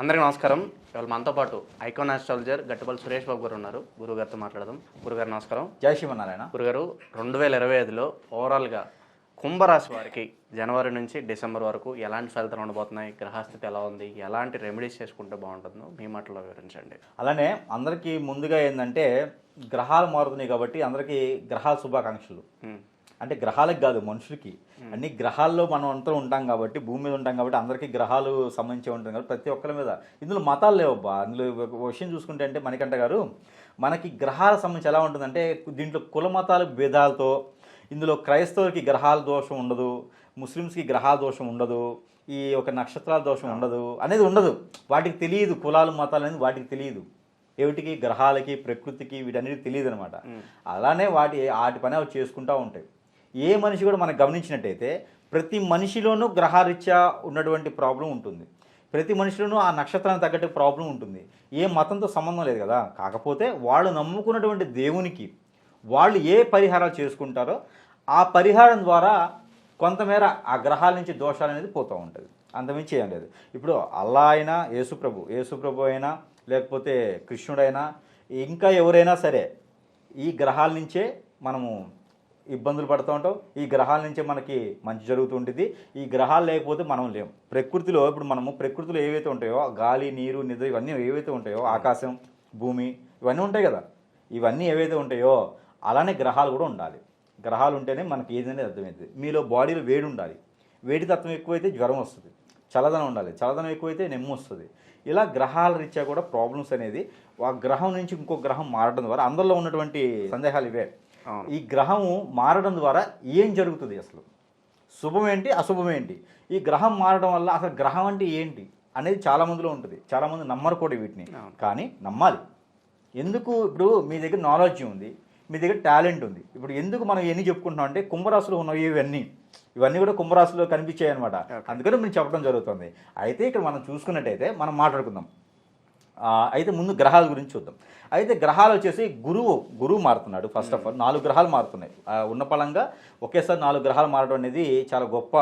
అందరికీ నమస్కారం. ఇవాళ మనతో పాటు ఐకాన్ ఆస్ట్రాలజర్ గట్టుపల్లి సురేష్ బాబు గారు ఉన్నారు. గురుగారితో మాట్లాడదాం. గురుగారు నమస్కారం. జై శ్రీమన్నారాయణ. గురుగారు, 2025లో ఓవరాల్గా కుంభరాశి వారికి జనవరి నుంచి డిసెంబర్ వరకు ఎలాంటి ఫలితాలు ఉండబోతున్నాయి, గ్రహస్థితి ఎలా ఉంది, ఎలాంటి రెమెడీస్ చేసుకుంటే బాగుంటుందో మీ మాటలో వివరించండి. అలానే అందరికీ ముందుగా ఏంటంటే గ్రహాలు మారుతున్నాయి కాబట్టి అందరికీ గ్రహాల శుభాకాంక్షలు. అంటే గ్రహాలకు కాదు, మనుషులకి. అన్ని గ్రహాల్లో మనం అంతా ఉంటాం కాబట్టి, భూమి మీద ఉంటాం కాబట్టి అందరికీ గ్రహాలు సంబంధించి ఉంటుంది కాబట్టి ప్రతి ఒక్కరి మీద. ఇందులో మతాలు లేవబ్బా. అందులో ఒక విషయం చూసుకుంటే అంటే మణికంఠ గారు, మనకి గ్రహాల సంబంధించి ఎలా ఉంటుందంటే దీంట్లో కుల మతాల భేదాలతో, ఇందులో క్రైస్తవులకి గ్రహాల దోషం ఉండదు, ముస్లిమ్స్కి గ్రహాల దోషం ఉండదు, ఈ ఒక నక్షత్రాల దోషం ఉండదు అనేది ఉండదు. వాటికి తెలియదు, కులాలు మతాలు అనేది వాటికి తెలియదు. ఏమిటికి, గ్రహాలకి, ప్రకృతికి, వీటన్నిటికి తెలియదు అనమాట. అలానే వాటి పని అవి చేసుకుంటూ ఉంటాయి. ఏ మనిషి కూడా మనం గమనించినట్టయితే ప్రతి మనిషిలోనూ గ్రహారీత్యా ఉన్నటువంటి ప్రాబ్లం ఉంటుంది. ప్రతి మనిషిలోనూ ఆ నక్షత్రానికి తగ్గట్టు ప్రాబ్లం ఉంటుంది. ఏ మతంతో సంబంధం లేదు కదా. కాకపోతే వాళ్ళు నమ్ముకున్నటువంటి దేవునికి వాళ్ళు ఏ పరిహారాలు చేసుకుంటారో ఆ పరిహారం ద్వారా కొంతమేర ఆ గ్రహాల నుంచి దోషాలు అనేది పోతూ ఉంటుంది. అంతమించి ఏం లేదు. ఇప్పుడు అల్లా అయినా, యేసుప్రభు అయినా, లేకపోతే కృష్ణుడైనా, ఇంకా ఎవరైనా సరే ఈ గ్రహాల నుంచే మనము ఇబ్బందులు పడుతూ ఉంటాం. ఈ గ్రహాల నుంచే మనకి మంచి జరుగుతుంటుంది. ఈ గ్రహాలు లేకపోతే మనం లేం. ప్రకృతిలో ఇప్పుడు మనము ప్రకృతిలో ఏవైతే ఉంటాయో గాలి, నీరు, నిద్ర, ఇవన్నీ ఏవైతే ఉంటాయో, ఆకాశం, భూమి, ఇవన్నీ ఉంటాయి కదా. ఇవన్నీ ఏవైతే ఉంటాయో అలానే గ్రహాలు కూడా ఉండాలి. గ్రహాలు ఉంటేనే మనకి ఏదనేది అర్థమవుతుంది. మీలో బాడీలో వేడి ఉండాలి. వేడి తత్వం ఎక్కువైతే జ్వరం వస్తుంది. చల్లదనం ఉండాలి. చల్లదనం ఎక్కువైతే నెమ్ము వస్తుంది. ఇలా గ్రహాల రీత్యా కూడా ప్రాబ్లమ్స్ అనేది ఆ గ్రహం నుంచి ఇంకో గ్రహం మారడం ద్వారా అందరిలో ఉన్నటువంటి సందేహాలు ఇవే. ఈ గ్రహము మారడం ద్వారా ఏం జరుగుతుంది, అసలు శుభం ఏంటి, అశుభం ఏంటి, ఈ గ్రహం మారడం వల్ల అసలు గ్రహం అంటే ఏంటి అనేది చాలామందిలో ఉంటుంది. చాలామంది నమ్మరు కూడా వీటిని, కానీ నమ్మాలి. ఎందుకు, ఇప్పుడు మీ దగ్గర నాలెడ్జ్ ఉంది, మీ దగ్గర టాలెంట్ ఉంది. ఇప్పుడు ఎందుకు మనం ఎన్ని చెప్పుకుంటున్నాం అంటే కుంభరాశులు ఉన్నవి ఇవన్నీ కూడా కుంభరాశులో కనిపించాయి అనమాట. అందుకని మేము చెప్పడం జరుగుతుంది. అయితే ఇక్కడ మనం చూసుకున్నట్టయితే మనం మాట్లాడుకుందాం. అయితే ముందు గ్రహాల గురించి చూద్దాం. అయితే గ్రహాలు వచ్చేసి గురువు మారుతున్నాడు. ఫస్ట్ ఆఫ్ ఆల్ 4 గ్రహాలు మారుతున్నాయి. ఉన్న పలంగా ఒకేసారి 4 గ్రహాలు మారడం అనేది చాలా గొప్ప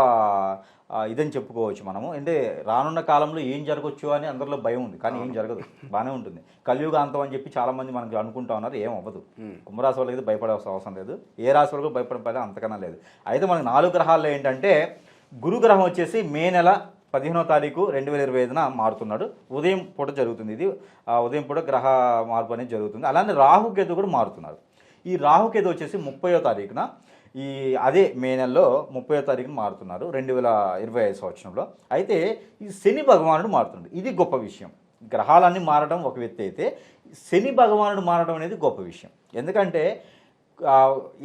ఇదని చెప్పుకోవచ్చు మనము. అంటే రానున్న కాలంలో ఏం జరగవచ్చు అని అందరిలో భయం ఉంది, కానీ ఏం జరగదు, బాగానే ఉంటుంది. కలియుగాంతం అని చెప్పి చాలామంది మనకి అనుకుంటా ఉన్నారు. ఏం అవ్వదు. కుంభరాశి వాళ్ళకి భయపడాల్సిన అవసరం లేదు, ఏ రాశి వరకు భయపడే పని అంతకన్నా లేదు. అయితే మనకి 4 గ్రహాల్లో ఏంటంటే గురు గ్రహం వచ్చేసి మే నెల 15వ తారీఖు 2025న మారుతున్నాడు. ఉదయం పూట జరుగుతుంది. ఇది ఉదయం పూట గ్రహ మార్పు అనేది జరుగుతుంది. అలానే రాహుకేతు కూడా మారుతున్నారు. ఈ రాహుకేతు వచ్చేసి 30వ తారీఖున అదే మే నెలలో 30వ తారీఖున మారుతున్నారు 2025 సంవత్సరంలో. అయితే ఈ శని భగవానుడు మారుతున్నాడు. ఇది గొప్ప విషయం. గ్రహాలన్నీ మారడం ఒక వ్యక్తి అయితే శని భగవానుడు మారడం అనేది గొప్ప విషయం. ఎందుకంటే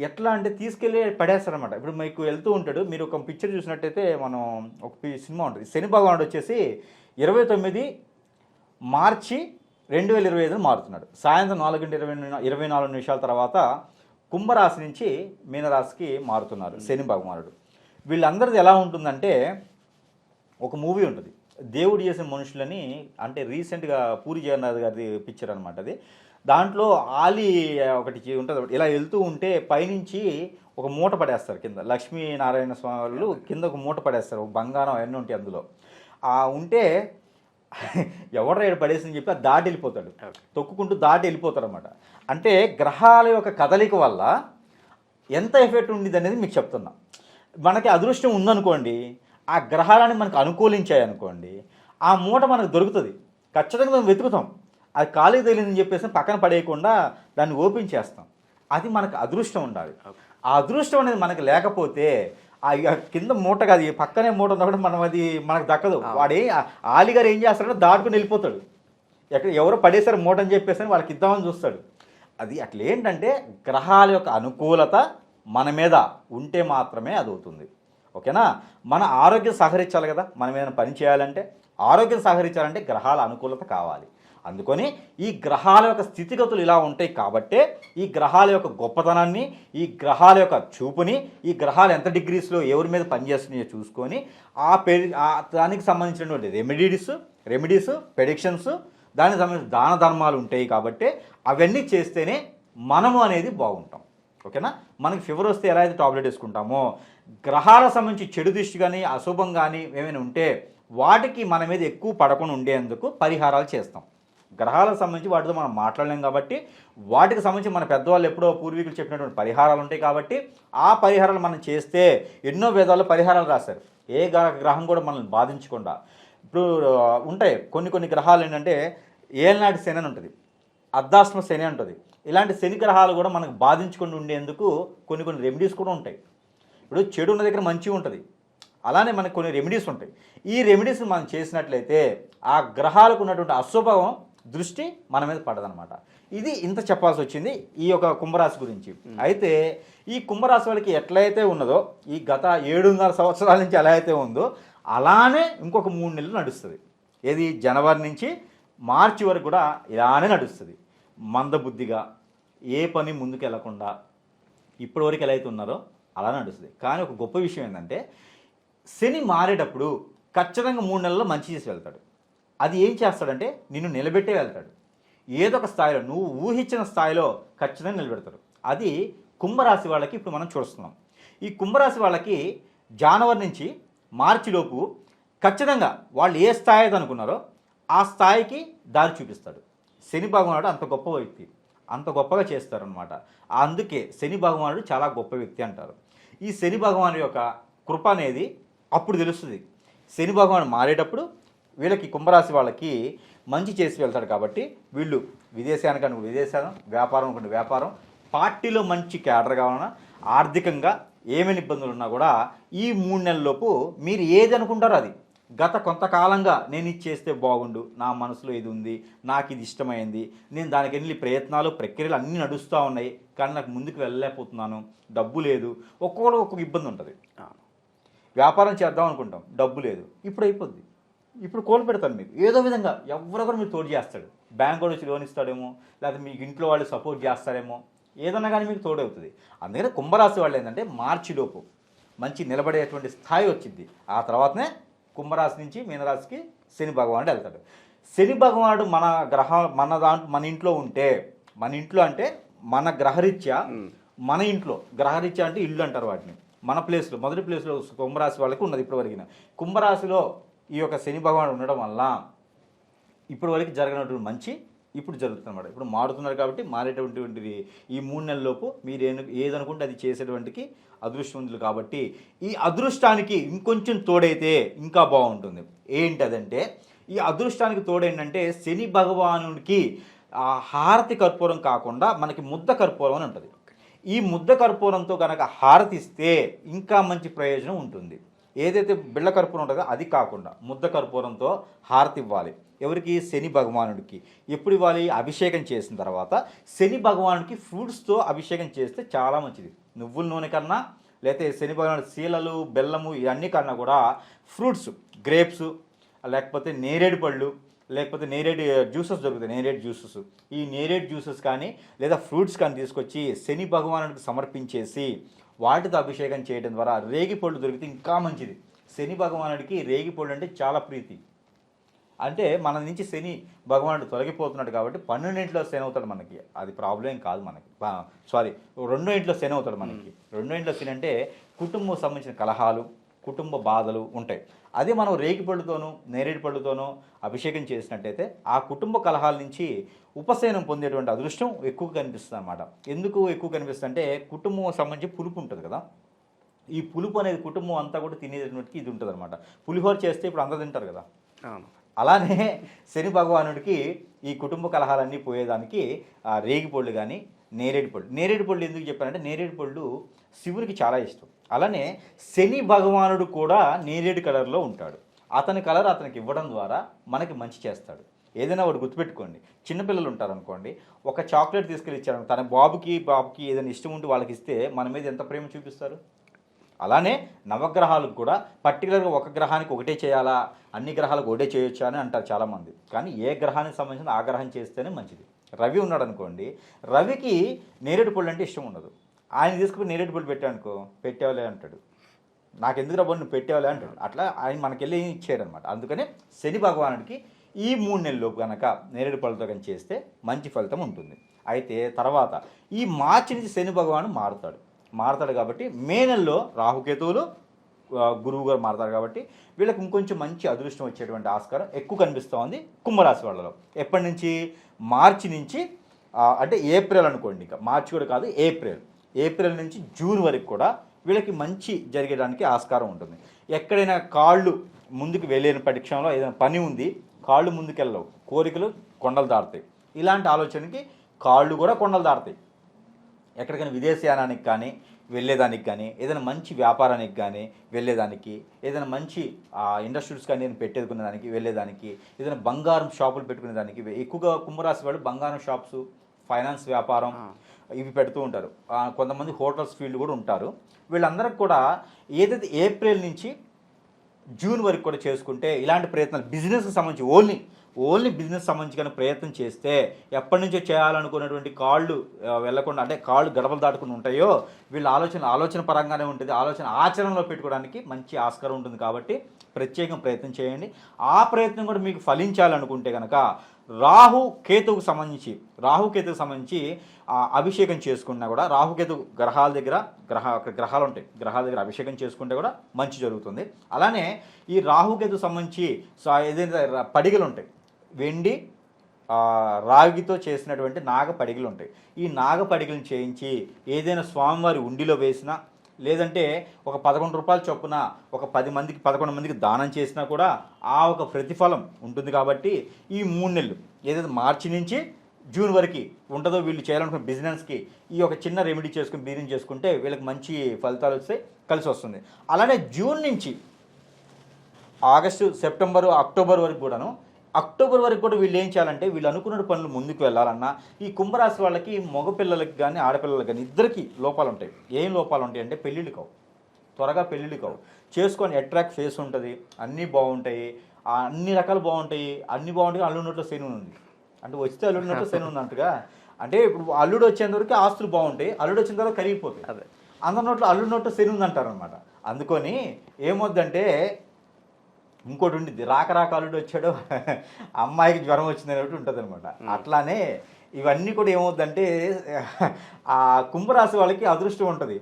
ఎట్లా అంటే తీసుకెళ్ళి పడేస్తారనమాట. ఇప్పుడు మీకు వెళ్తూ ఉంటాడు, మీరు ఒక పిక్చర్ చూసినట్టయితే మనం ఒక సినిమా ఉంటుంది. శని భగవానుడు వచ్చేసి 29 మార్చి 2025 మారుతున్నాడు. సాయంత్రం 4:24 తర్వాత కుంభరాశి నుంచి మీనరాశికి మారుతున్నారు శని భగవానుడు. వీళ్ళందరిది ఎలా ఉంటుందంటే ఒక మూవీ ఉంటుంది, దేవుడు చేసిన మనుషులని. అంటే రీసెంట్గా పూరి జగన్నాథ్ గారి పిక్చర్ అనమాట అది. దాంట్లో ఆలి ఒకటి ఉంటుంది. ఇలా వెళ్తూ ఉంటే పైనుంచి ఒక మూట పడేస్తారు కింద. లక్ష్మీనారాయణ స్వామి వాళ్ళు కింద ఒక మూట పడేస్తారు, ఒక బంగారం అవన్నీ ఉంటాయి అందులో. ఉంటే ఎవరు రేడు పడేసిందని చెప్పి అది దాటి వెళ్ళిపోతాడు, తొక్కుకుంటూ దాటి వెళ్ళిపోతాడు అనమాట. అంటే గ్రహాల యొక్క కదలిక వల్ల ఎంత ఎఫెక్ట్ ఉండేది అనేది మీకు చెప్తున్నా. మనకి అదృష్టం ఉందనుకోండి, ఆ గ్రహాలని మనకు అనుకూలించాయి అనుకోండి, ఆ మూట మనకు దొరుకుతుంది. ఖచ్చితంగా మేము వెతుకుతాం. అది ఖాళీ తెలియదని చెప్పేసి పక్కన పడేయకుండా దాన్ని ఓపెన్ చేస్తాం. అది మనకు అదృష్టం ఉండాలి. ఆ అదృష్టం అనేది మనకు లేకపోతే కింద మూట కాదు, పక్కనే మూట ఉన్నప్పుడు మనం అది మనకు దక్కదు. వాడే ఆలిగారు ఏం చేస్తాడో దాటుకుని వెళ్ళిపోతాడు. ఎవరో పడేసారు మూట అని చెప్పేసి వాళ్ళకి ఇద్దామని చూస్తాడు. అది అట్లా ఏంటంటే గ్రహాల యొక్క అనుకూలత మన మీద ఉంటే మాత్రమే అది అవుతుంది. ఓకేనా. మన ఆరోగ్యం సహకరించాలి కదా. మనం ఏదైనా పని చేయాలంటే, ఆరోగ్యం సహకరించాలంటే గ్రహాల అనుకూలత కావాలి. అందుకని ఈ గ్రహాల యొక్క స్థితిగతులు ఇలా ఉంటాయి కాబట్టే ఈ గ్రహాల యొక్క గొప్పతనాన్ని, ఈ గ్రహాల యొక్క చూపుని, ఈ గ్రహాలు ఎంత డిగ్రీస్లో ఎవరి మీద పనిచేస్తున్నాయో చూసుకొని దానికి సంబంధించినటువంటి రెమెడీస్ ప్రెడిక్షన్స్, దానికి సంబంధించిన దాన ధర్మాలు ఉంటాయి కాబట్టి అవన్నీ చేస్తేనే మనము అనేది బాగుంటాం. ఓకేనా. మనకి ఫీవర్ వస్తే ఎలా అయితే టాబ్లెట్ వేసుకుంటామో, గ్రహాల సంబంధించి చెడు దృష్టి కానీ అశుభం కానీ ఏమైనా ఉంటే వాటికి మన మీద ఎక్కువ పడకుండా ఉండేందుకు పరిహారాలు చేస్తాం. గ్రహాలకు సంబంధించి వాటితో మనం మాట్లాడలేం కాబట్టి వాటికి సంబంధించి మన పెద్దవాళ్ళు ఎప్పుడో పూర్వీకులు చెప్పినటువంటి పరిహారాలు ఉంటాయి కాబట్టి ఆ పరిహారాలు మనం చేస్తే ఎన్నో వేదాల్లో పరిహారాలు రాశారు. ఏ గ్రహం కూడా మనల్ని బాధించకుండా. ఇప్పుడు ఉంటాయి కొన్ని గ్రహాలు ఏంటంటే ఏలనాటి శని అని ఉంటుంది, అర్ధాష్టమ శని ఉంటుంది. ఇలాంటి శని గ్రహాలు కూడా మనకు బాధించకుండా ఉండేందుకు కొన్ని రెమెడీస్ కూడా ఉంటాయి. ఇప్పుడు చెడు ఉన్న దగ్గర మంచి ఉంటుంది, అలానే మనకు కొన్ని రెమెడీస్ ఉంటాయి. ఈ రెమెడీస్ మనం చేసినట్లయితే ఆ గ్రహాలకు ఉన్నటువంటి అశుభం దృష్టి మన మీద పడదనమాట. ఇది ఇంత చెప్పాల్సి వచ్చింది ఈ యొక్క కుంభరాశి గురించి. అయితే ఈ కుంభరాశి వాళ్ళకి ఎట్లయితే ఉన్నదో ఈ గత 7.5 సంవత్సరాల నుంచి ఎలా అయితే ఉందో అలానే ఇంకొక 3 నెలలు నడుస్తుంది. ఏది జనవరి నుంచి మార్చి వరకు కూడా ఇలానే నడుస్తుంది. మందబుద్ధిగా ఏ పని ముందుకు వెళ్లకుండా ఇప్పటివరకు ఎలా అయితే ఉన్నారో అలా నడుస్తుంది. కానీ ఒక గొప్ప విషయం ఏంటంటే శని మారేటప్పుడు ఖచ్చితంగా 3 నెలల్లో మంచి చేసి వెళ్తాడు. అది ఏం చేస్తాడంటే నిన్ను నిలబెట్టే వెళ్తాడు. ఏదో ఒక స్థాయిలో నువ్వు ఊహించిన స్థాయిలో ఖచ్చితంగా నిలబెడతాడు. అది కుంభరాశి వాళ్ళకి ఇప్పుడు మనం చూస్తున్నాం. ఈ కుంభరాశి వాళ్ళకి జనవరి నుంచి మార్చిలోపు ఖచ్చితంగా వాళ్ళు ఏ స్థాయి అయితే అనుకున్నారో ఆ స్థాయికి దారి చూపిస్తాడు. శని భగవానుడు అంత గొప్ప వ్యక్తి, అంత గొప్పగా చేస్తారనమాట. అందుకే శని భగవానుడు చాలా గొప్ప వ్యక్తి అంటారు. ఈ శని భగవాను యొక్క కృప అనేది అప్పుడు తెలుస్తుంది. శని భగవాను మారేటప్పుడు వీళ్ళకి కుంభరాశి వాళ్ళకి మంచి చేసి వెళ్తాడు. కాబట్టి వీళ్ళు విదేశానికి అనుకుంటే విదేశాలు, వ్యాపారం అనుకుంటే వ్యాపారం, పార్టీలో మంచి క్యాడర్ కావాలన్నా, ఆర్థికంగా ఏమైనా ఇబ్బందులు ఉన్నా కూడా ఈ 3 నెలల్లోపు మీరు ఏది అనుకుంటారో అది. గత కొంతకాలంగా నేను ఇది చేస్తే బాగుండు, నా మనసులో ఇది ఉంది, నాకు ఇది ఇష్టమైంది, నేను దానికి వెళ్ళి ప్రయత్నాలు ప్రక్రియలు అన్నీ నడుస్తూ ఉన్నాయి, కానీ నాకు ముందుకు వెళ్ళలేకపోతున్నాను, డబ్బు లేదు. ఒక్కొక్క ఇబ్బంది ఉంటుంది. వ్యాపారం చేద్దాం అనుకుంటాం, డబ్బు లేదు, ఇప్పుడు అయిపోద్ది, ఇప్పుడు కోలు పెడతాను మీకు ఏదో విధంగా. ఎవరొకరు మీరు తోడు చేస్తాడు. బ్యాంక్ కూడా వచ్చి లోన్ ఇస్తాడేమో, లేకపోతే మీకు ఇంట్లో వాళ్ళు సపోర్ట్ చేస్తారేమో, ఏదన్నా కానీ మీకు తోడవుతుంది. అందుకని కుంభరాశి వాళ్ళు ఏంటంటే మార్చిలోపు మంచి నిలబడేటువంటి స్థాయి వచ్చింది. ఆ తర్వాతనే కుంభరాశి నుంచి మీనరాశికి శని భగవానుడు వెళ్తాడు. శని భగవానుడు మన మన ఇంట్లో ఉంటే, మన ఇంట్లో అంటే మన గ్రహరీత్యా, మన ఇంట్లో గ్రహరీత్యా అంటే ఇల్లు అంటారు వాటిని, మన ప్లేస్లో మొదటి ప్లేస్లో కుంభరాశి వాళ్ళకి ఉన్నది. ఇప్పటివరకు కుంభరాశిలో ఈ యొక్క శని భగవానుడు ఉండడం వల్ల ఇప్పటివరకు జరగనటువంటి మంచి ఇప్పుడు జరుగుతుందన్నమాట. ఇప్పుడు మారుతున్నారు కాబట్టి మారేటువంటిది ఈ 3 నెలల్లోపు మీరు ఏదనుకుంటే అది చేసేటువంటికి అదృష్టవంతులు. కాబట్టి ఈ అదృష్టానికి ఇంకొంచెం తోడైతే ఇంకా బాగుంటుంది. ఏంటదంటే ఈ అదృష్టానికి తోడేంటంటే శని భగవానుడికి హారతి కర్పూరం కాకుండా మనకి ముద్ద కర్పూరం అని ఉంటుంది. ఈ ముద్ద కర్పూరంతో కనుక హారతి ఇస్తే ఇంకా మంచి ప్రయోజనం ఉంటుంది. ఏదైతే బిళ్ళ కర్పూరం ఉంటుందో అది కాకుండా ముద్ద కర్పూరంతో హారతి ఇవ్వాలి. ఎవరికి? శని భగవానుడికి. ఎప్పుడు ఇవ్వాలి? అభిషేకం చేసిన తర్వాత శని భగవానుడికి ఫ్రూట్స్తో అభిషేకం చేస్తే చాలా మంచిది. నువ్వుల నూనె కన్నా, లేకపోతే శని భగవానుడి శీలలు, బెల్లము ఇవన్నీ కన్నా కూడా ఫ్రూట్స్, గ్రేప్స్, లేకపోతే నేరేడు పళ్ళు, లేకపోతే నేరేడు జ్యూసెస్ దొరుకుతాయి, నేరేడు జ్యూసెస్. ఈ నేరేడు జ్యూసెస్ కానీ లేదా ఫ్రూట్స్ కానీ తీసుకొచ్చి శని భగవానుడికి సమర్పించేసి వాటితో అభిషేకం చేయడం ద్వారా రేగి పళ్ళు దొరికితే ఇంకా మంచిది. శని భగవానుడికి రేగి పళ్ళు అంటే చాలా ప్రీతి. అంటే మన నుంచి శని భగవానుడు తొలగిపోతున్నాడు కాబట్టి 12 ఇంట్లో శని అవుతాడు మనకి, అది ప్రాబ్లం కాదు మనకి. సారీ, 2 ఇంట్లో శని అవుతాడు మనకి. 2 ఇంట్లో శని అంటే కుటుంబం సంబంధించిన కలహాలు, కుటుంబ బాధలు ఉంటాయి. అదే మనం రేగి పళ్ళుతోనూ నేరేడు పళ్ళుతోనూ అభిషేకం చేసినట్టయితే ఆ కుటుంబ కలహాల నుంచి ఉపశమనం పొందేటువంటి అదృష్టం ఎక్కువ కనిపిస్తుంది అన్నమాట. ఎందుకు ఎక్కువ కనిపిస్తుంది అంటే కుటుంబం సంబంధించి పులుపు ఉంటుంది కదా, ఈ పులుపు అనేది కుటుంబం అంతా కూడా తినేటువంటి ఇది ఉంటుంది అనమాట. పులిహోర చేస్తే ఇప్పుడు అందరూ తింటారు కదా, అలానే శని భగవానుడికి ఈ కుటుంబ కలహాలన్నీ పోయేదానికి రేగి పళ్ళు కానీ నేరేడు పళ్ళు ఎందుకు చెప్పానంటే నేరేడు పళ్ళు శివునికి చాలా ఇష్టం. అలానే శని భగవానుడు కూడా నేరేడు కలర్లో ఉంటాడు. అతని కలర్ అతనికి ఇవ్వడం ద్వారా మనకి మంచి చేస్తాడు. ఏదైనా ఒకటి గుర్తుపెట్టుకోండి, చిన్నపిల్లలు ఉంటారనుకోండి, ఒక చాక్లెట్ తీసుకెళ్ళి ఇచ్చారు, తన బాబుకి ఏదైనా ఇష్టం ఉంటే వాళ్ళకి ఇస్తే మన మీద ఎంత ప్రేమ చూపిస్తారు. అలానే నవగ్రహాలకు కూడా పర్టికులర్గా ఒక గ్రహానికి ఒకటే చేయాలా, అన్ని గ్రహాలకు ఒకటే చేయొచ్చా అని అంటారు చాలామంది. కానీ ఏ గ్రహానికి సంబంధించిన ఆ గ్రహం చేస్తేనే మంచిది. రవి ఉన్నాడు అనుకోండి, రవికి నేరేడు పళ్ళు అంటే ఇష్టం ఉండదు. ఆయన తీసుకుని నేరేడు పళ్ళు పెట్టానుకో, పెట్టేవాలే అంటాడు, నాకెందుకు రవ్వ నువ్వు పెట్టేవాలే అంటాడు. అట్లా ఆయన మనకెళ్ళి ఇచ్చాడనమాట. అందుకనే శని భగవానుడికి ఈ 3 నెలల్లోపు కనుక నేరేడు పళ్ళతో కనుక చేస్తే మంచి ఫలితం ఉంటుంది. అయితే తర్వాత ఈ మార్చి నుంచి శని భగవాను మారుతాడు కాబట్టి మే నెలలో రాహుకేతువులు గురువు గారు మారతారు కాబట్టి వీళ్ళకి ఇంకొంచెం మంచి అదృష్టం వచ్చేటువంటి ఆస్కారం ఎక్కువ కనిపిస్తూ ఉంది కుంభరాశి వాళ్ళలో. ఎప్పటి నుంచి? మార్చి నుంచి అంటే ఏప్రిల్ అనుకోండి, ఇంకా మార్చి కూడా కాదు, ఏప్రిల్ నుంచి జూన్ వరకు కూడా వీళ్ళకి మంచి జరిగేదానికి ఆస్కారం ఉంటుంది. ఎక్కడైనా కాళ్ళు ముందుకు వెళ్ళిన పరీక్షలో ఏదైనా పని ఉంది, కాళ్ళు ముందుకెళ్ళవు, కోరికలు కొండలు దాటుతాయి. ఇలాంటి ఆలోచనకి కాళ్ళు కూడా కొండలు దాటుతాయి. ఎక్కడికైనా విదేశయానానికి కానీ వెళ్ళేదానికి కానీ, ఏదైనా మంచి వ్యాపారానికి కానీ వెళ్ళేదానికి, ఏదైనా మంచి ఇండస్ట్రీస్ కానీ నేను పెట్టేదుకునేదానికి వెళ్ళేదానికి, ఏదైనా బంగారం షాపులు పెట్టుకునేదానికి, ఎక్కువగా కుంభరాశి వాళ్ళు బంగారం షాప్స్, ఫైనాన్స్ వ్యాపారం ఇవి పెడుతూ ఉంటారు. కొంతమంది హోటల్స్ ఫీల్డ్ కూడా ఉంటారు. వీళ్ళందరికీ కూడా ఏదైతే ఏప్రిల్ నుంచి జూన్ వరకు కూడా చేసుకుంటే ఇలాంటి ప్రయత్నాలు బిజినెస్కి సంబంధించి ఓన్లీ బిజినెస్ సంబంధించి కానీ ప్రయత్నం చేస్తే ఎప్పటి నుంచో చేయాలనుకున్నటువంటి కాళ్ళు వెళ్లకుండా, అంటే కాళ్ళు గడపలు దాటుకుని ఉంటాయో వీళ్ళ ఆలోచన పరంగానే ఉంటుంది. ఆచరణలో పెట్టుకోవడానికి మంచి ఆస్కారం ఉంటుంది. కాబట్టి ప్రత్యేకం ప్రయత్నం చేయండి. ఆ ప్రయత్నం కూడా మీకు ఫలించాలనుకుంటే కనుక రాహుకేతుకు సంబంధించి అభిషేకం చేసుకున్నా కూడా, రాహుకేతు గ్రహాల దగ్గర గ్రహాలు ఉంటాయి, గ్రహాల దగ్గర అభిషేకం చేసుకుంటే కూడా మంచి జరుగుతుంది. అలానే ఈ రాహుకేతు సంబంధించి ఏదైనా పడిగలు ఉంటాయి, వెండి రాగితో చేసినటువంటి నాగపడిగలు ఉంటాయి. ఈ నాగపడిగలను చేయించి ఏదైనా స్వామివారి ఉండిలో వేసినా, లేదంటే ఒక 11 రూపాయల చొప్పున ఒక 11 మందికి దానం చేసినా కూడా ఒక ప్రతిఫలం ఉంటుంది. కాబట్టి ఈ 3 నెలలు ఏదైతే మార్చి నుంచి జూన్ వరకు ఉంటుందో వీళ్ళు చేయాలనుకున్న బిజినెస్కి ఈ ఒక చిన్న రెమెడీ చేసుకుని బిజినెస్ చేసుకుంటే వీళ్ళకి మంచి ఫలితాలు వస్తాయి, కలిసి వస్తుంది. అలానే జూన్ నుంచి ఆగస్టు, సెప్టెంబరు, అక్టోబర్ వరకు కూడా వీళ్ళు ఏం చేయాలంటే, వీళ్ళు అనుకున్న పనులు ముందుకు వెళ్ళాలన్నా ఈ కుంభరాశి వాళ్ళకి మగపిల్లలకి కానీ ఆడపిల్లలకి కానీ ఇద్దరికి లోపాలు ఉంటాయి. ఏం లోపాలు ఉంటాయి అంటే త్వరగా పెళ్ళిళ్ళు కావు. చేసుకొని అట్రాక్ట్ ఫేస్ ఉంటుంది, అన్నీ బాగుంటాయి, అన్ని రకాలు బాగుంటాయి, అల్లుడి నోట్లో శని ఉంది అంటే, వస్తే అల్లుడి నోట్లో శని ఉన్నట్టుగా. అంటే ఇప్పుడు అల్లుడు వచ్చేంతవరకు ఆస్తులు బాగుంటాయి, అల్లుడు వచ్చిన తర్వాత కరిగిపోతాయి. అదే అందరి నోట్లో అల్లుడి నోట్లో శని ఉందంటారు అనమాట. అందుకొని ఏమొద్దంటే ఇంకోటి ఉండిద్ది, రాక అల్లుడు వచ్చాడు అమ్మాయికి జ్వరం వచ్చింది అనేవి ఉంటుంది అనమాట. అట్లానే ఇవన్నీ కూడా ఏమవుద్దంటే కుంభరాశి వాళ్ళకి అదృష్టం ఉంటుంది,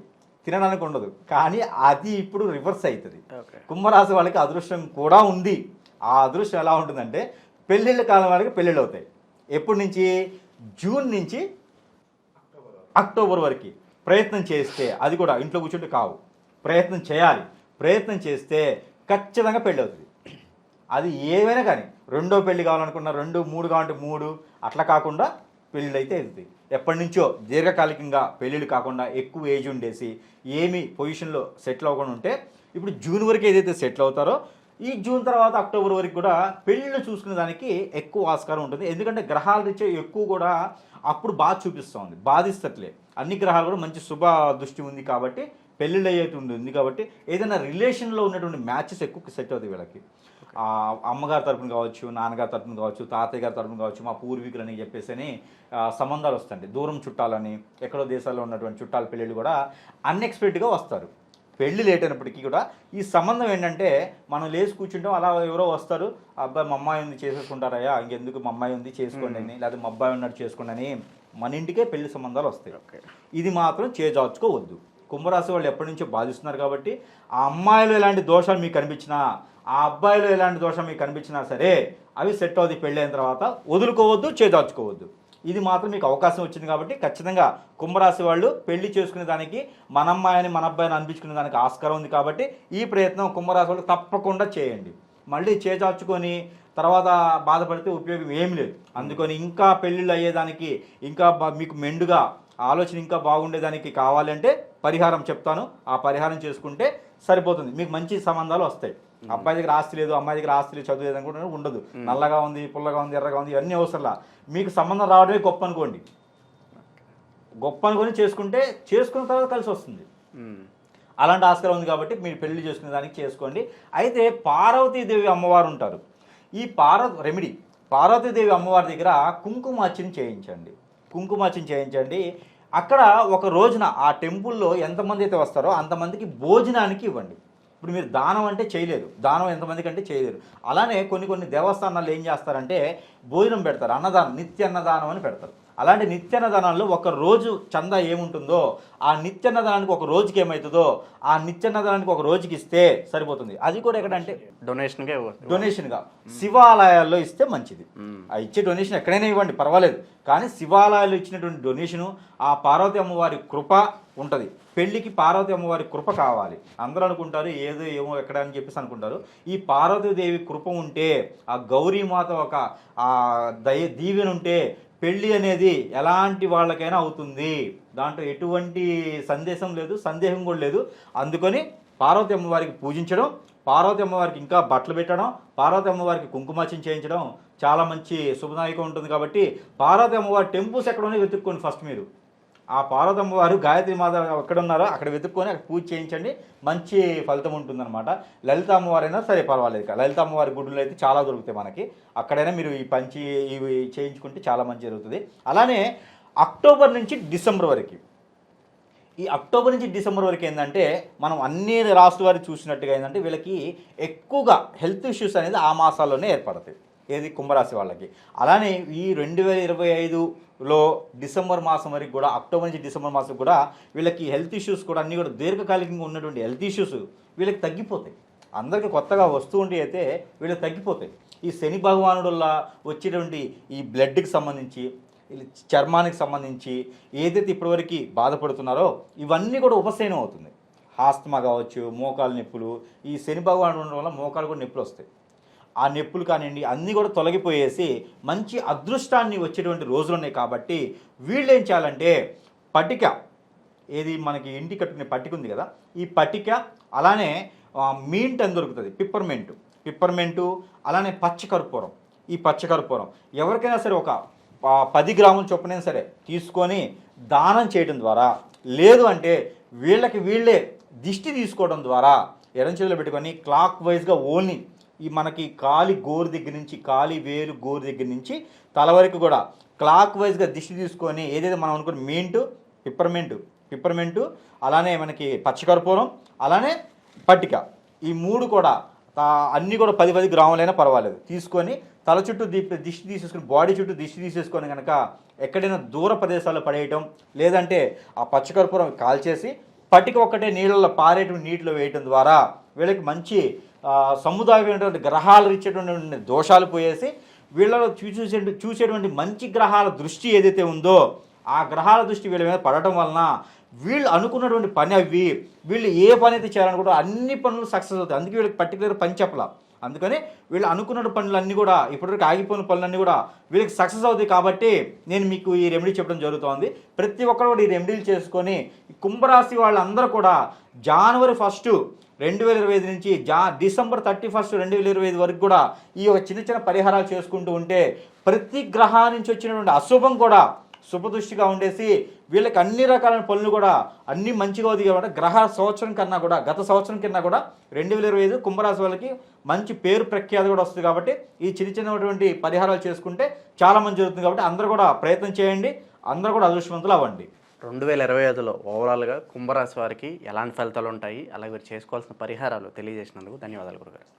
తినడానికి ఉండదు. కానీ అది ఇప్పుడు రివర్స్ అవుతుంది. కుంభరాశి వాళ్ళకి అదృష్టం కూడా ఉంది. ఆ అదృష్టం ఎలా ఉంటుందంటే, పెళ్ళిళ్ళ కాలం వాళ్ళకి పెళ్ళిళ్ళు అవుతాయి. ఎప్పటి నుంచి? జూన్ నుంచి అక్టోబర్ వరకు ప్రయత్నం చేస్తే, అది కూడా ఇంట్లో కూర్చుంటే కావు, ప్రయత్నం చేయాలి. ప్రయత్నం చేస్తే ఖచ్చితంగా పెళ్ళి అవుతుంది. అది ఏమైనా కానీ, 2వ పెళ్లి కావాలనుకున్నా 2, 3 కావాలంటే 3, అట్లా కాకుండా పెళ్ళిళ్ళు అయితే అవుతుంది. ఎప్పటి నుంచో దీర్ఘకాలికంగా పెళ్ళిళ్ళు కాకుండా ఎక్కువ ఏజ్ ఉండేసి ఏమి పొజిషన్లో సెటిల్ అవ్వకుండా ఉంటే, ఇప్పుడు జూన్ వరకు ఏదైతే సెటిల్ అవుతారో ఈ జూన్ తర్వాత అక్టోబర్ వరకు కూడా పెళ్ళిళ్ళు చూసుకునే దానికి ఎక్కువ ఆస్కారం ఉంటుంది. ఎందుకంటే గ్రహాల రీత్యా ఎక్కువ కూడా అప్పుడు బాధ చూపిస్తుంది, బాధిస్తట్లే. అన్ని గ్రహాలు కూడా మంచి శుభ దృష్టి ఉంది కాబట్టి పెళ్ళిళ్ళు అయ్యేటువంటి ఉంది. కాబట్టి ఏదైనా రిలేషన్లో ఉన్నటువంటి మ్యాచెస్ ఎక్కువ సెట్ అవుతాయి వీళ్ళకి. అమ్మగారి తరపున కావచ్చు, నాన్నగారి తరపున కావచ్చు, తాతయ్య గారి తరపున కావచ్చు, మా పూర్వీకులని చెప్పేసి సంబంధాలు వస్తాయి. దూరం చుట్టాలని, ఎక్కడో దేశాల్లో ఉన్నటువంటి చుట్టాల పెళ్ళిళ్ళు కూడా అన్ఎక్స్పెక్టెడ్గా వస్తారు. పెళ్లి లేట్ అయినప్పటికీ కూడా ఈ సంబంధం ఏంటంటే, మనం లేచి కూర్చుంటాం, అలా ఎవరో వస్తారు, అబ్బాయి మా అమ్మాయి ఉంది చేసేసుకుంటారయ్యా, ఇంకెందుకు మా అమ్మాయి ఉంది చేసుకోండి అని, లేదా మా అబ్బాయి ఉన్నాడు చేసుకోండి అని మన ఇంటికే పెళ్లి సంబంధాలు వస్తాయి. ఇది మాత్రం చేజార్చుకోవద్దు. కుంభరాశి వాళ్ళు ఎప్పటి నుంచో బాధిస్తున్నారు కాబట్టి ఆ అమ్మాయిలో ఎలాంటి దోషాలు మీకు కనిపించినా, ఆ అబ్బాయిలో ఎలాంటి దోషం మీకు కనిపించినా సరే అవి సెట్ అవుతాయి. పెళ్ళి అయిన తర్వాత వదులుకోవద్దు, చేజార్చుకోవద్దు. ఇది మాత్రం మీకు అవకాశం వచ్చింది కాబట్టి ఖచ్చితంగా కుంభరాశి వాళ్ళు పెళ్లి చేసుకునే దానికి, మన అమ్మాయిని మన అబ్బాయిని అనిపించుకునే దానికి ఆస్కారం ఉంది. కాబట్టి ఈ ప్రయత్నం కుంభరాశి వాళ్ళు తప్పకుండా చేయండి. మళ్ళీ చేజార్చుకొని తర్వాత బాధపడితే ఉపయోగం ఏమి లేదు. అందుకని ఇంకా పెళ్ళిళ్ళు అయ్యేదానికి, ఇంకా మీకు మెండుగా ఆలోచన ఇంకా బాగుండేదానికి కావాలంటే పరిహారం చెప్తాను. ఆ పరిహారం చేసుకుంటే సరిపోతుంది, మీకు మంచి సంబంధాలు వస్తాయి. అబ్బాయి దగ్గర ఆస్తి లేదు, అమ్మాయి దగ్గర ఆస్తి లేదు, చదువు లేదని కూడా ఉండదు. నల్లగా ఉంది, పుల్లగా ఉంది, ఎర్రగా ఉంది, ఇవన్నీ అవసరంలా. మీకు సంబంధం రావడమే గొప్ప అనుకోండి. గొప్ప అనుకొని చేసుకున్న తర్వాత కలిసి వస్తుంది. అలాంటి ఆస్కారం ఉంది కాబట్టి మీరు పెళ్లి చేసుకునే దానికి చేసుకోండి. అయితే పార్వతీదేవి అమ్మవారు ఉంటారు. ఈ పార్వతీదేవి అమ్మవారి దగ్గర కుంకుమార్చన చేయించండి. అక్కడ ఒక రోజున ఆ టెంపుల్లో ఎంతమంది అయితే వస్తారో అంతమందికి భోజనానికి ఇవ్వండి. ఇప్పుడు మీరు దానం అంటే చేయలేరు, దానం ఎంతమందికి అంటే చేయలేరు. అలానే కొన్ని దేవస్థానాలు ఏం చేస్తారంటే భోజనం పెడతారు, అన్నదానం, నిత్య అన్నదానం అని పెడతారు. అలాంటి నిత్యాన్నదానాల్లో ఒక రోజు చందా ఏముంటుందో ఆ నిత్యాన్నదానానికి ఒక రోజుకి ఏమవుతుందో ఆ నిత్యాన్నదానానికి ఒక రోజుకి ఇస్తే సరిపోతుంది. అది కూడా ఎక్కడంటే డొనేషన్గా శివాలయాల్లో ఇస్తే మంచిది. ఆ ఇచ్చే డొనేషన్ ఎక్కడైనా ఇవ్వండి పర్వాలేదు, కానీ శివాలయాల్లో ఇచ్చినటువంటి డొనేషను ఆ పార్వతి అమ్మవారి కృప ఉంటుంది. పెళ్లికి పార్వతి అమ్మవారి కృప కావాలి. అందరూ అనుకుంటారు ఏదో ఏమో ఎక్కడ అని చెప్పేసి అనుకుంటారు. ఈ పార్వతీదేవి కృప ఉంటే, ఆ గౌరీమాత ఒక ఆ దీవెన ఉంటే పెళ్ళి అనేది ఎలాంటి వాళ్ళకైనా అవుతుంది. దాంట్లో ఎటువంటి సందేహం కూడా లేదు. అందుకని పార్వతి అమ్మవారికి పూజించడం, పార్వతి అమ్మవారికి ఇంకా బట్టలు పెట్టడం, పార్వతి అమ్మవారికి కుంకుమార్చన చేయించడం చాలా మంచి శుభదాయకం ఉంటుంది. కాబట్టి పార్వతి అమ్మవారి టెంపుల్స్ ఎక్కడ ఉన్నాయో వెతుక్కోండి. ఫస్ట్ మీరు ఆ పార్వతి అమ్మవారు గాయత్రి మాత ఎక్కడ ఉన్నారో అక్కడ వెతుక్కొని అక్కడ పూజ చేయించండి, మంచి ఫలితం ఉంటుందన్నమాట. లలిత అమ్మవారైనా సరే పర్వాలేదు, లలిత అమ్మవారి గుడులు అయితే చాలా దొరుకుతాయి మనకి. అక్కడైనా మీరు ఇవి చేయించుకుంటే చాలా మంచి జరుగుతుంది. అలానే అక్టోబర్ నుంచి డిసెంబర్ వరకు, ఈ అక్టోబర్ నుంచి డిసెంబర్ వరకు ఏంటంటే మనం అన్ని రాష్ట్రాల వారికి చూసినట్టుగా ఏంటంటే వీళ్ళకి ఎక్కువగా హెల్త్ ఇష్యూస్ అనేది ఆ మాసాల్లోనే ఏర్పడతాయి. ఏది కుంభరాశి వాళ్ళకి. అలానే ఈ 2025లో డిసెంబర్ మాసం వరకు కూడా, అక్టోబర్ నుంచి డిసెంబర్ మాసం కూడా వీళ్ళకి హెల్త్ ఇష్యూస్ కూడా అన్నీ కూడా దీర్ఘకాలికంగా ఉన్నటువంటి హెల్త్ ఇష్యూస్ వీళ్ళకి తగ్గిపోతాయి. అందరికీ కొత్తగా వస్తూ ఉండి అయితే వీళ్ళకి తగ్గిపోతాయి. ఈ శని భగవానుడు వల్ల వచ్చేటువంటి ఈ బ్లడ్కి సంబంధించి, చర్మానికి సంబంధించి ఏదైతే ఇప్పటివరకు బాధపడుతున్నారో ఇవన్నీ కూడా ఉపశమనం అవుతుంది. ఆస్తమా కావచ్చు, మోకాలు నొప్పులు, ఈ శని భగవానుడు ఉండడం వల్ల మోకాలు కూడా నొప్పులు వస్తాయి. ఆ నొప్పులు కానివ్వండి అన్నీ కూడా తొలగిపోయేసి మంచి అదృష్టాన్ని వచ్చేటువంటి రోజులు ఉన్నాయి. కాబట్టి వీళ్ళు ఏం చేయాలంటే పటిక, ఏది మనకి ఇంటి కట్టుకునే పటిక ఉంది కదా, ఈ పటిక అలానే మీంట్ అని దొరుకుతుంది, పిప్పర్మెంటు అలానే పచ్చకర్పూరం. ఈ పచ్చకర్పూరం ఎవరికైనా సరే ఒక 10 గ్రాముల చొప్పునైనా సరే తీసుకొని దానం చేయడం ద్వారా, లేదు అంటే వీళ్ళే దిష్టి తీసుకోవడం ద్వారా ఎడం చేతిలో పెట్టుకొని క్లాక్ వైజ్గా ఓన్లీ ఈ మనకి కాలి గోరు దగ్గర నుంచి, కాలి వేరు గోరు దగ్గర నుంచి తల వరకు కూడా క్లాక్ వైజ్గా దిష్టి తీసుకొని ఏదైతే మనం అనుకున్న మీంటు, పిప్పర్మెంటు అలానే మనకి పచ్చకర్పూరం అలానే పట్టిక, ఈ 3 కూడా అన్నీ కూడా 10 గ్రాములైనా పర్వాలేదు తీసుకొని తల చుట్టూ దిష్టి తీసేసుకొని, బాడీ చుట్టూ దిష్టి తీసేసుకొని కనుక ఎక్కడైనా దూర ప్రదేశాల్లో పడేయటం, లేదంటే ఆ పచ్చకర్పూరం కాల్చేసి పట్టిక ఒక్కటే పారేటువంటి నీటిలో వేయటం ద్వారా వీళ్ళకి మంచి సముదాయమైనటువంటి గ్రహాలు ఇచ్చేటువంటి దోషాలు పోయేసి వీళ్ళలో చూసేటువంటి మంచి గ్రహాల దృష్టి ఏదైతే ఉందో ఆ గ్రహాల దృష్టి వీళ్ళ మీద పడటం వలన వీళ్ళు అనుకున్నటువంటి పని అవి, వీళ్ళు ఏ పని అయితే చేయాలనుకుంటారో అన్ని పనులు సక్సెస్ అవుతాయి. అందుకే వీళ్ళకి పర్టికులర్ పని చెప్పాల. అందుకని వీళ్ళు అనుకున్న పనులన్నీ కూడా, ఇప్పటివరకు ఆగిపోయిన పనులన్నీ కూడా వీళ్ళకి సక్సెస్ అవుతాయి. కాబట్టి నేను మీకు ఈ రెమెడీ చెప్పడం జరుగుతోంది. ప్రతి ఒక్కరు కూడా ఈ రెమెడీలు చేసుకొని కుంభరాశి వాళ్ళందరూ కూడా జనవరి 1, 2025 నుంచి డిసెంబర్ 31, 2025 వరకు కూడా ఈ ఒక చిన్న పరిహారాలు చేసుకుంటూ ఉంటే ప్రతి గ్రహం నుంచి వచ్చినటువంటి అశుభం కూడా శుభదృష్టిగా ఉండేసి వీళ్ళకి అన్ని రకాలైన పనులు కూడా అన్ని మంచిగా అవుతాయి. కాబట్టి గత సంవత్సరం కన్నా కూడా 2025 కుంభరాశి వాళ్ళకి మంచి పేరు ప్రఖ్యాతి కూడా వస్తుంది. కాబట్టి ఈ చిన్నటువంటి పరిహారాలు చేసుకుంటే చాలా మంచి జరుగుతుంది. కాబట్టి అందరూ కూడా ప్రయత్నం చేయండి, అందరూ కూడా అదృష్టవంతులు అవ్వండి. 2025లో ఓవరాల్గా కుంభరాశి వారికి ఎలాంటి ఫలితాలు ఉంటాయి, అలాగే మీరు చేసుకోవాల్సిన పరిహారాలు తెలియజేసినందుకు ధన్యవాదాలు గురుగారు.